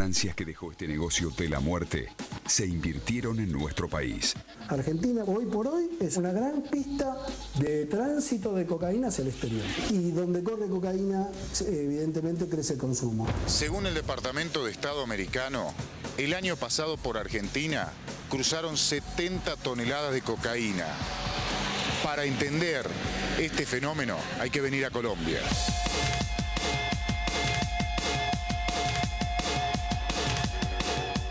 ganancias que dejó este negocio de la muerte se invirtieron en nuestro país. Argentina hoy por hoy es una gran pista de tránsito de cocaína hacia el exterior. Y donde corre cocaína, evidentemente crece el consumo. Según el Departamento de Estado americano, el año pasado por Argentina cruzaron 70 toneladas de cocaína. Para entender este fenómeno hay que venir a Colombia.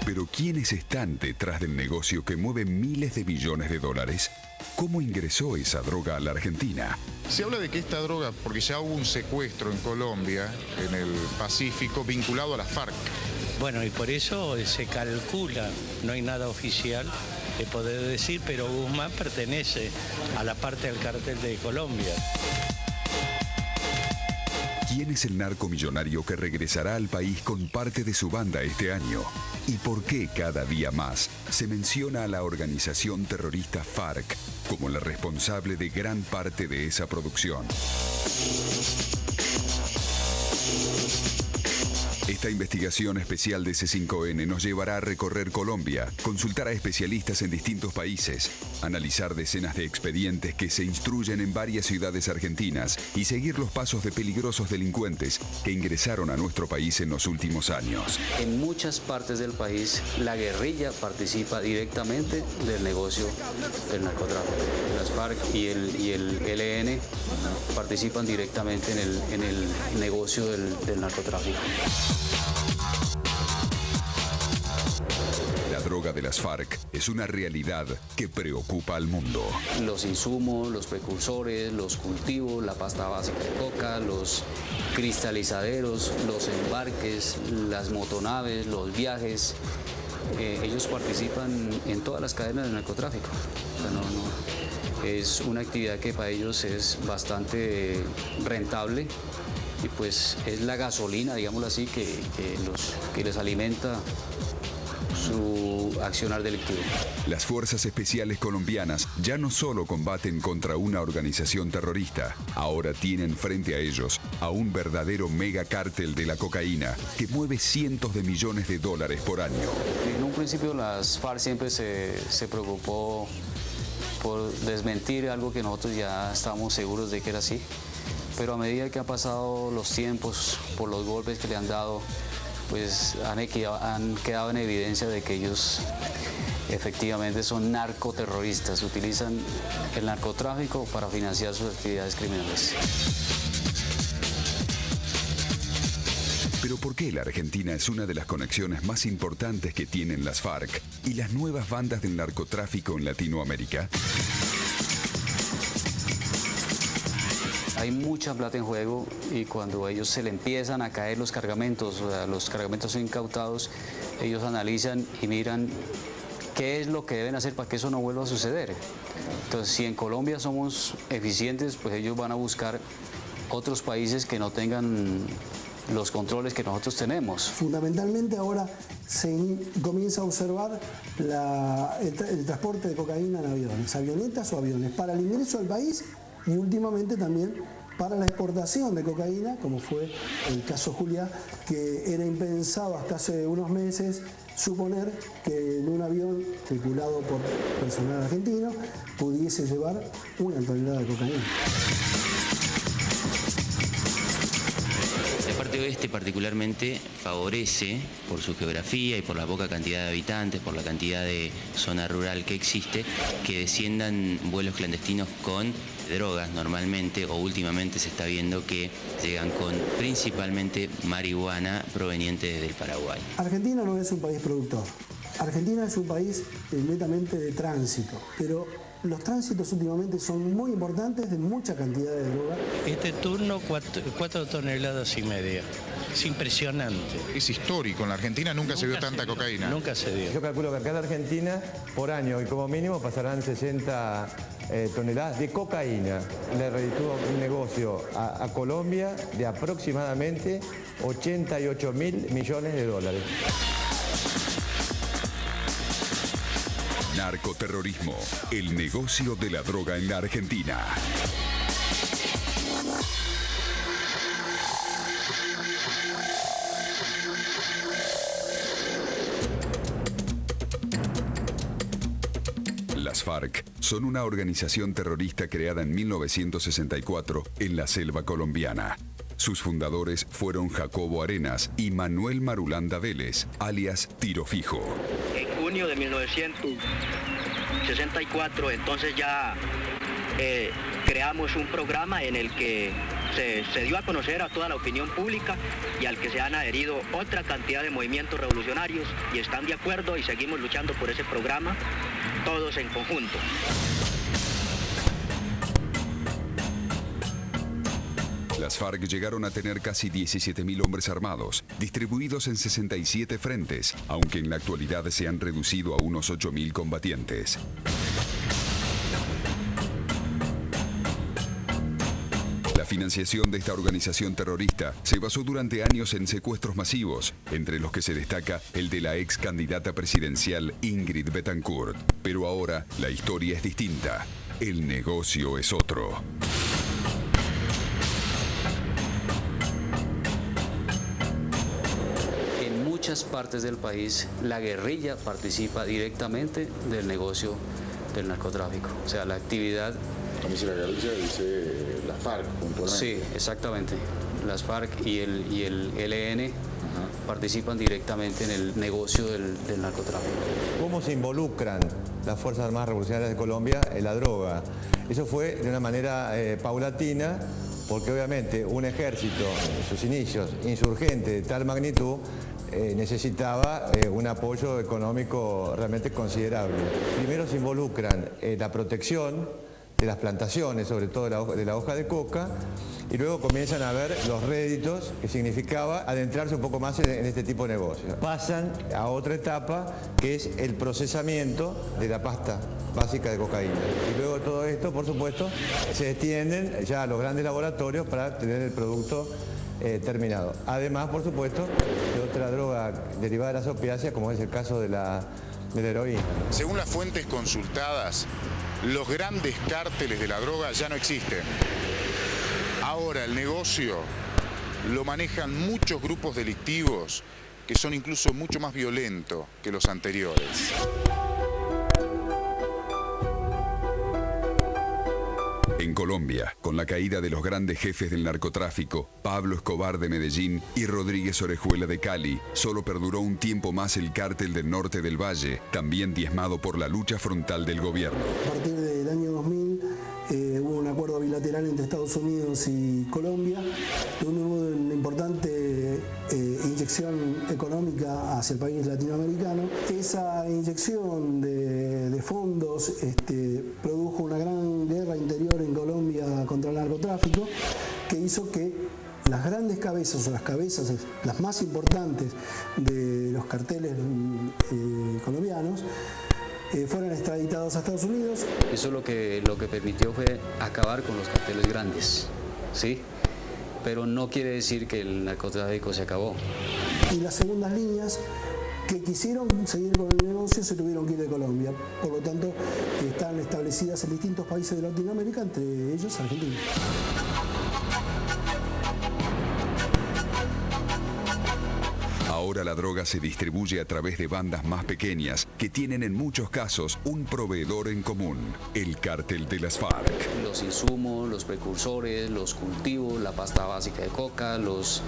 Pero ¿quiénes están detrás del negocio que mueve miles de millones de dólares? ¿Cómo ingresó esa droga a la Argentina? Se habla de que esta droga, porque ya hubo un secuestro en Colombia, en el Pacífico, vinculado a la FARC. Bueno, y por eso se calcula, no hay nada oficial de poder decir, pero Guzmán pertenece a la parte del cartel de Colombia. ¿Quién es el narcomillonario que regresará al país con parte de su banda este año? ¿Y por qué cada día más se menciona a la organización terrorista FARC como la responsable de gran parte de esa producción? Esta investigación especial de C5N nos llevará a recorrer Colombia, consultar a especialistas en distintos países, analizar decenas de expedientes que se instruyen en varias ciudades argentinas y seguir los pasos de peligrosos delincuentes que ingresaron a nuestro país en los últimos años. En muchas partes del país, la guerrilla participa directamente del negocio del narcotráfico. Las FARC y el ELN participan directamente en el negocio del narcotráfico. La droga de las FARC es una realidad que preocupa al mundo. Los insumos, los precursores, los cultivos, la pasta básica de coca, los cristalizaderos, los embarques, las motonaves, los viajes, ellos participan en todas las cadenas del narcotráfico. O sea, es una actividad que para ellos es bastante rentable y pues es la gasolina, digámoslo así, que les alimenta su accionar delictivo. Las fuerzas especiales colombianas ya no solo combaten contra una organización terrorista, ahora tienen frente a ellos a un verdadero megacártel de la cocaína que mueve cientos de millones de dólares por año. En un principio las FARC siempre se preocupó por desmentir algo que nosotros ya estábamos seguros de que era así, pero a medida que han pasado los tiempos, por los golpes que le han dado, pues han quedado en evidencia de que ellos efectivamente son narcoterroristas, utilizan el narcotráfico para financiar sus actividades criminales. Pero ¿por qué la Argentina es una de las conexiones más importantes que tienen las FARC y las nuevas bandas del narcotráfico en Latinoamérica? Hay mucha plata en juego y cuando a ellos se le empiezan a caer los cargamentos, o sea, los cargamentos son incautados, ellos analizan y miran qué es lo que deben hacer para que eso no vuelva a suceder. Entonces, si en Colombia somos eficientes, pues ellos van a buscar otros países que no tengan los controles que nosotros tenemos. Fundamentalmente ahora se comienza a observar el transporte de cocaína en aviones, avionetas o aviones, para el ingreso al país y últimamente también para la exportación de cocaína, como fue el caso Juliá, que era impensado hasta hace unos meses suponer que en un avión tripulado por personal argentino pudiese llevar una tonelada de cocaína. La parte oeste particularmente favorece, por su geografía y por la poca cantidad de habitantes, por la cantidad de zona rural que existe, que desciendan vuelos clandestinos con drogas normalmente, o últimamente se está viendo que llegan con principalmente marihuana proveniente desde el Paraguay. Argentina no es un país productor. Argentina es un país netamente de tránsito, pero los tránsitos últimamente son muy importantes de mucha cantidad de droga. Este turno 4,5 toneladas. Es impresionante. Es histórico, en la Argentina nunca se vio tanta cocaína. Nunca se dio. Yo calculo que acá en Argentina, por año y como mínimo, pasarán 60 toneladas de cocaína. Le reditúa un negocio a Colombia de aproximadamente 88.000 millones de dólares. Narcoterrorismo, el negocio de la droga en la Argentina. Las FARC son una organización terrorista creada en 1964 en la selva colombiana. Sus fundadores fueron Jacobo Arenas y Manuel Marulanda Vélez, alias Tiro Fijo. En junio de 1964, entonces ya creamos un programa en el que se dio a conocer a toda la opinión pública y al que se han adherido otra cantidad de movimientos revolucionarios y están de acuerdo y seguimos luchando por ese programa, todos en conjunto. Las FARC llegaron a tener casi 17.000 hombres armados, distribuidos en 67 frentes, aunque en la actualidad se han reducido a unos 8.000 combatientes. La financiación de esta organización terrorista se basó durante años en secuestros masivos, entre los que se destaca el de la ex candidata presidencial Ingrid Betancourt. Pero ahora la historia es distinta. El negocio es otro. En muchas partes del país, la guerrilla participa directamente del negocio del narcotráfico. O sea, la actividad... Como si la guerrilla dice las FARC puntualmente. Sí, exactamente. Las FARC y el ELN participan directamente en el negocio del narcotráfico. ¿Cómo se involucran las Fuerzas Armadas Revolucionarias de Colombia en la droga? Eso fue de una manera paulatina, porque obviamente un ejército en sus inicios insurgente de tal magnitud necesitaba un apoyo económico realmente considerable. Primero se involucran en la protección de las plantaciones, sobre todo de la hoja de coca, y luego comienzan a ver los réditos que significaba adentrarse un poco más en este tipo de negocios. Pasan a otra etapa, que es el procesamiento de la pasta básica de cocaína. Y luego todo esto, por supuesto, se extienden ya a los grandes laboratorios para tener el producto terminado. Además, por supuesto, de otra droga derivada de las opiáceas, como es el caso de la heroína. Según las fuentes consultadas, los grandes cárteles de la droga ya no existen. Ahora el negocio lo manejan muchos grupos delictivos que son incluso mucho más violentos que los anteriores. En Colombia, con la caída de los grandes jefes del narcotráfico, Pablo Escobar de Medellín y Rodríguez Orejuela de Cali, solo perduró un tiempo más el cártel del norte del Valle, también diezmado por la lucha frontal del gobierno. A partir del año 2000 hubo un acuerdo bilateral entre Estados Unidos y Colombia, donde hubo una importante inyección económica hacia el país latinoamericano. Esa inyección de fondos produjo una gran guerra interior en Colombia contra el narcotráfico, que hizo que las grandes cabezas, o las cabezas las más importantes de los carteles colombianos, fueron extraditados a Estados Unidos. Eso lo que permitió fue acabar con los carteles grandes, ¿sí? Pero no quiere decir que el narcotráfico se acabó. Y las segundas líneas que quisieron seguir con el negocio se tuvieron que ir de Colombia. Por lo tanto, están establecidas en distintos países de Latinoamérica, entre ellos Argentina. Ahora la droga se distribuye a través de bandas más pequeñas que tienen en muchos casos un proveedor en común, el cártel de las FARC. Los insumos, los precursores, los cultivos, la pasta básica de coca, los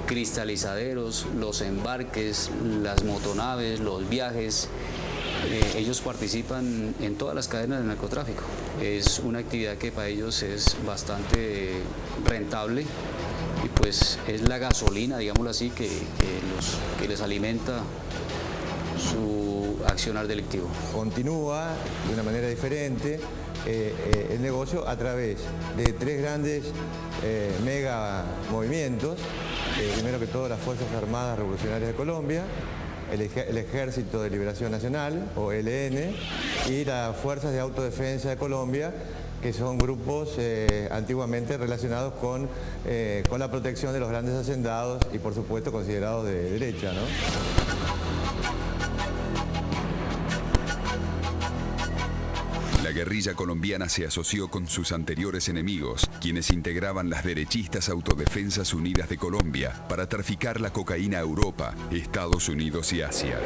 cristalizaderos, los embarques, las motonaves, los viajes, ellos participan en todas las cadenas del narcotráfico. Es una actividad que para ellos es bastante rentable. Y pues es la gasolina, digámoslo así, que les alimenta su accionar delictivo. Continúa de una manera diferente el negocio a través de tres grandes mega movimientos. Primero que todo, las Fuerzas Armadas Revolucionarias de Colombia, el Ejército de Liberación Nacional, o ELN, y las Fuerzas de Autodefensa de Colombia, que son grupos antiguamente relacionados con la protección de los grandes hacendados y, por supuesto, considerados de derecha, ¿no? La guerrilla colombiana se asoció con sus anteriores enemigos, quienes integraban las derechistas Autodefensas Unidas de Colombia para traficar la cocaína a Europa, Estados Unidos y Asia.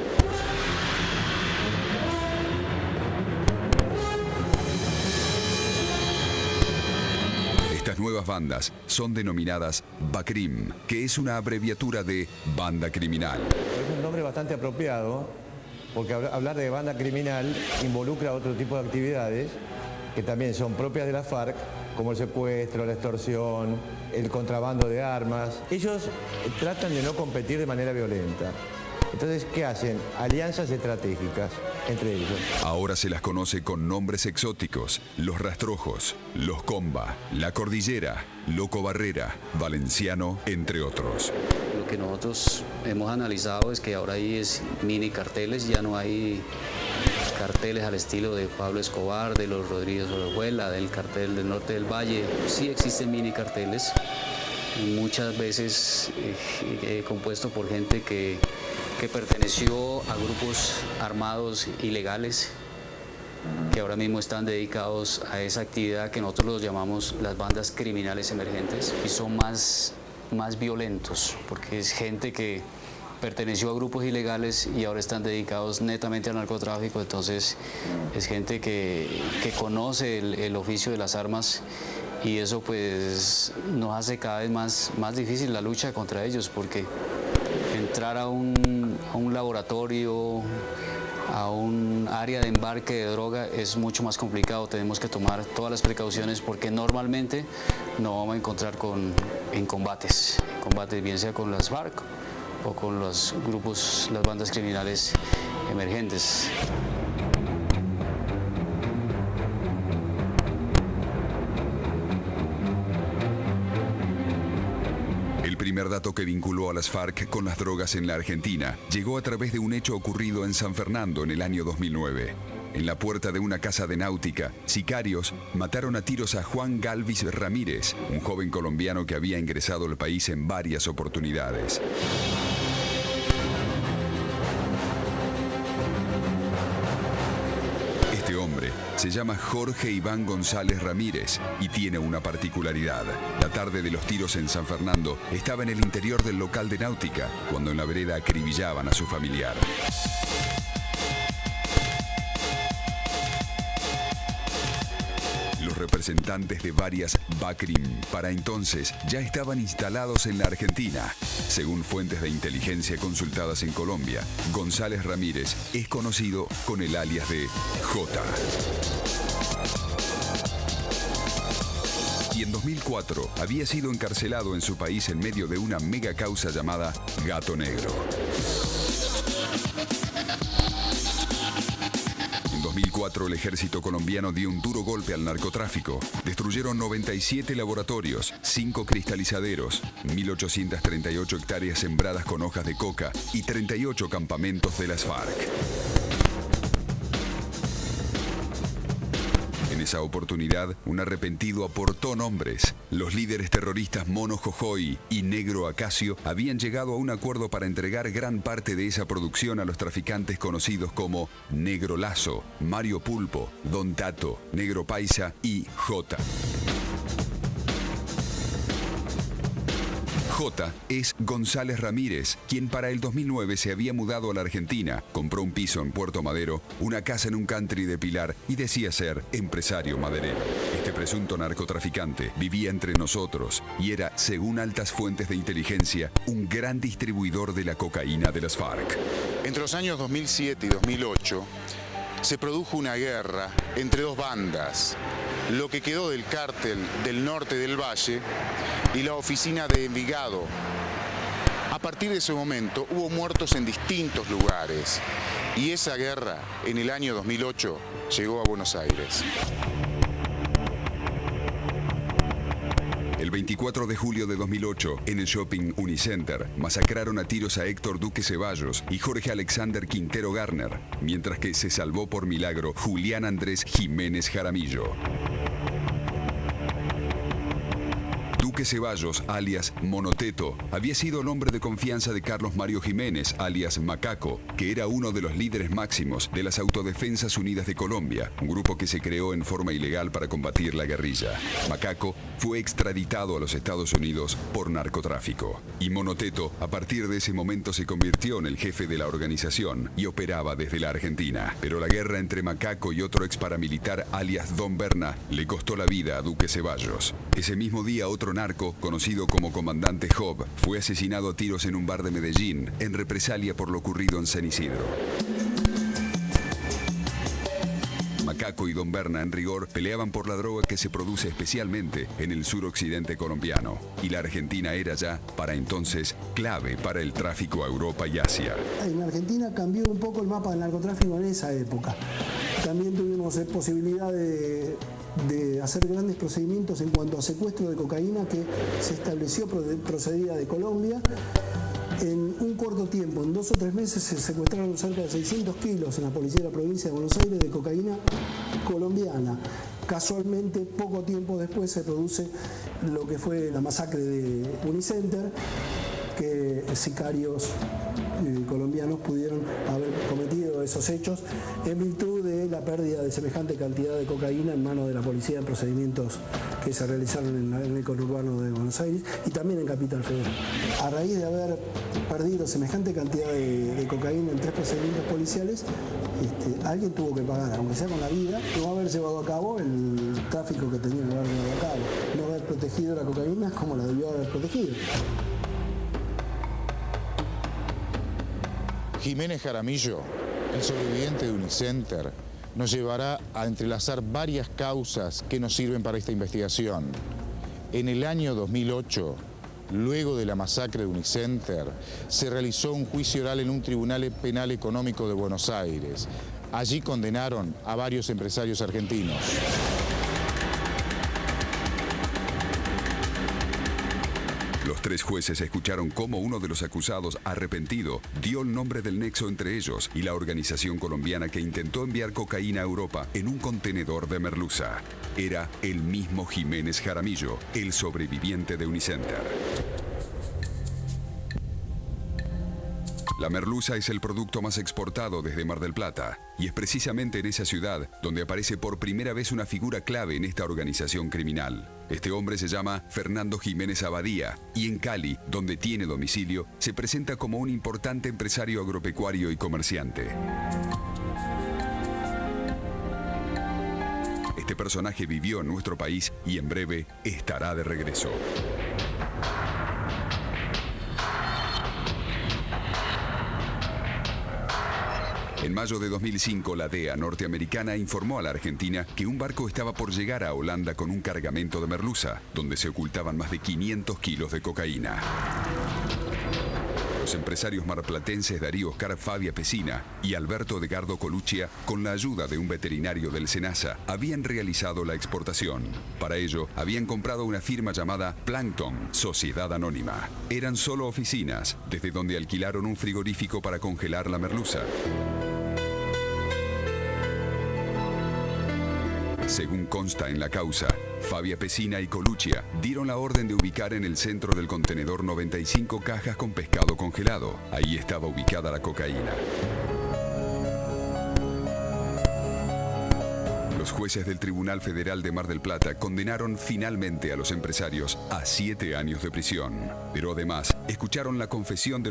respectivas bandas son denominadas BACRIM, que es una abreviatura de banda criminal. Es un nombre bastante apropiado, porque hablar de banda criminal involucra otro tipo de actividades que también son propias de la FARC, como el secuestro, la extorsión, el contrabando de armas. Ellos tratan de no competir de manera violenta. Entonces, ¿qué hacen? Alianzas estratégicas entre ellos. Ahora se las conoce con nombres exóticos: Los Rastrojos, Los Comba, La Cordillera, Loco Barrera, Valenciano, entre otros. Lo que nosotros hemos analizado es que ahora hay mini carteles, ya no hay carteles al estilo de Pablo Escobar, de los Rodríguez Orejuela, del cartel del Norte del Valle. Sí existen mini carteles, muchas veces compuesto por gente que perteneció a grupos armados ilegales, que ahora mismo están dedicados a esa actividad que nosotros los llamamos las bandas criminales emergentes, y son más violentos, porque es gente que perteneció a grupos ilegales y ahora están dedicados netamente al narcotráfico. Entonces es gente que conoce el oficio de las armas, y eso pues nos hace cada vez más difícil la lucha contra ellos, porque entrar a un laboratorio, a un área de embarque de droga es mucho más complicado. Tenemos que tomar todas las precauciones, porque normalmente no vamos a encontrar en combates, bien sea con las FARC o con los grupos, las bandas criminales emergentes. El primer dato que vinculó a las FARC con las drogas en la Argentina llegó a través de un hecho ocurrido en San Fernando en el año 2009. En la puerta de una casa de náutica, sicarios mataron a tiros a Juan Galvis Ramírez, un joven colombiano que había ingresado al país en varias oportunidades. Este hombre se llama Jorge Iván González Ramírez y tiene una particularidad. La tarde de los tiros en San Fernando estaba en el interior del local de náutica, cuando en la vereda acribillaban a su familiar. Los representantes de varias BACRIM para entonces ya estaban instalados en la Argentina. Según fuentes de inteligencia consultadas en Colombia, González Ramírez es conocido con el alias de Jota. Y en 2004 había sido encarcelado en su país en medio de una mega causa llamada Gato Negro. En 2004 el ejército colombiano dio un duro golpe al narcotráfico. Destruyeron 97 laboratorios, 5 cristalizaderos, 1.838 hectáreas sembradas con hojas de coca y 38 campamentos de las FARC. En esa oportunidad, un arrepentido aportó nombres. Los líderes terroristas Mono Jojoy y Negro Acacio habían llegado a un acuerdo para entregar gran parte de esa producción a los traficantes conocidos como Negro Lazo, Mario Pulpo, Don Tato, Negro Paisa y Jota. Jota es González Ramírez, quien para el 2009 se había mudado a la Argentina, compró un piso en Puerto Madero, una casa en un country de Pilar y decía ser empresario maderero. Este presunto narcotraficante vivía entre nosotros y era, según altas fuentes de inteligencia, un gran distribuidor de la cocaína de las FARC. Entre los años 2007 y 2008 se produjo una guerra entre dos bandas, lo que quedó del cártel del Norte del Valle y la oficina de Envigado. A partir de ese momento hubo muertos en distintos lugares y esa guerra en el año 2008 llegó a Buenos Aires. El 24 de julio de 2008, en el shopping Unicenter, masacraron a tiros a Héctor Duque Ceballos y Jorge Alexander Quintero Garner, mientras que se salvó por milagro Julián Andrés Jiménez Jaramillo. Duque Duque Ceballos, alias Monoteto, había sido el hombre de confianza de Carlos Mario Jiménez, alias Macaco, que era uno de los líderes máximos de las Autodefensas Unidas de Colombia, un grupo que se creó en forma ilegal para combatir la guerrilla. Macaco fue extraditado a los Estados Unidos por narcotráfico. Y Monoteto, a partir de ese momento, se convirtió en el jefe de la organización y operaba desde la Argentina. Pero la guerra entre Macaco y otro ex paramilitar, alias Don Berna, le costó la vida a Duque Ceballos. Ese mismo día, otro narco, conocido como Comandante Job, fue asesinado a tiros en un bar de Medellín, en represalia por lo ocurrido en San Isidro. Macaco y Don Berna, en rigor, peleaban por la droga que se produce especialmente en el suroccidente colombiano. Y la Argentina era ya, para entonces, clave para el tráfico a Europa y Asia. En Argentina cambió un poco el mapa del narcotráfico en esa época. También tuvimos posibilidad de hacer grandes procedimientos en cuanto a secuestro de cocaína que se estableció procedida de Colombia. En un corto tiempo, en 2 o 3 meses, se secuestraron cerca de 600 kilos en la policía de la provincia de Buenos Aires de cocaína colombiana. Casualmente, poco tiempo después se produce lo que fue la masacre de Unicenter, que sicarios colombianos pudieron haber cometido esos hechos en virtud de la pérdida de semejante cantidad de cocaína en manos de la policía en procedimientos que se realizaron en el conurbano de Buenos Aires y también en Capital Federal. A raíz de haber perdido semejante cantidad de cocaína en 3 procedimientos policiales, alguien tuvo que pagar, aunque sea con la vida, no haber llevado a cabo el tráfico que tenía que haber llevado a cabo, no haber protegido la cocaína como la debió haber protegido. Jiménez Jaramillo, el sobreviviente de Unicenter, nos llevará a entrelazar varias causas que nos sirven para esta investigación. En el año 2008, luego de la masacre de Unicenter, se realizó un juicio oral en un tribunal penal económico de Buenos Aires. Allí condenaron a varios empresarios argentinos. Los 3 jueces escucharon cómo uno de los acusados, arrepentido, dio el nombre del nexo entre ellos y la organización colombiana que intentó enviar cocaína a Europa en un contenedor de merluza. Era el mismo Jiménez Jaramillo, el sobreviviente de Unicenter. La merluza es el producto más exportado desde Mar del Plata y es precisamente en esa ciudad donde aparece por primera vez una figura clave en esta organización criminal. Este hombre se llama Fernando Jiménez Abadía y en Cali, donde tiene domicilio, se presenta como un importante empresario agropecuario y comerciante. Este personaje vivió en nuestro país y en breve estará de regreso. En mayo de 2005, la DEA norteamericana informó a la Argentina que un barco estaba por llegar a Holanda con un cargamento de merluza, donde se ocultaban más de 500 kilos de cocaína. Los empresarios marplatenses Darío Oscar Fabia Pesina y Alberto Edgardo Coluccia, con la ayuda de un veterinario del SENASA, habían realizado la exportación. Para ello, habían comprado una firma llamada Plankton, Sociedad Anónima. Eran solo oficinas, desde donde alquilaron un frigorífico para congelar la merluza. Según consta en la causa, Fabia Pesina y Coluccia dieron la orden de ubicar en el centro del contenedor 95 cajas con pescado congelado. Ahí estaba ubicada la cocaína. Los jueces del Tribunal Federal de Mar del Plata condenaron finalmente a los empresarios a 7 años de prisión. Pero además, escucharon la confesión de los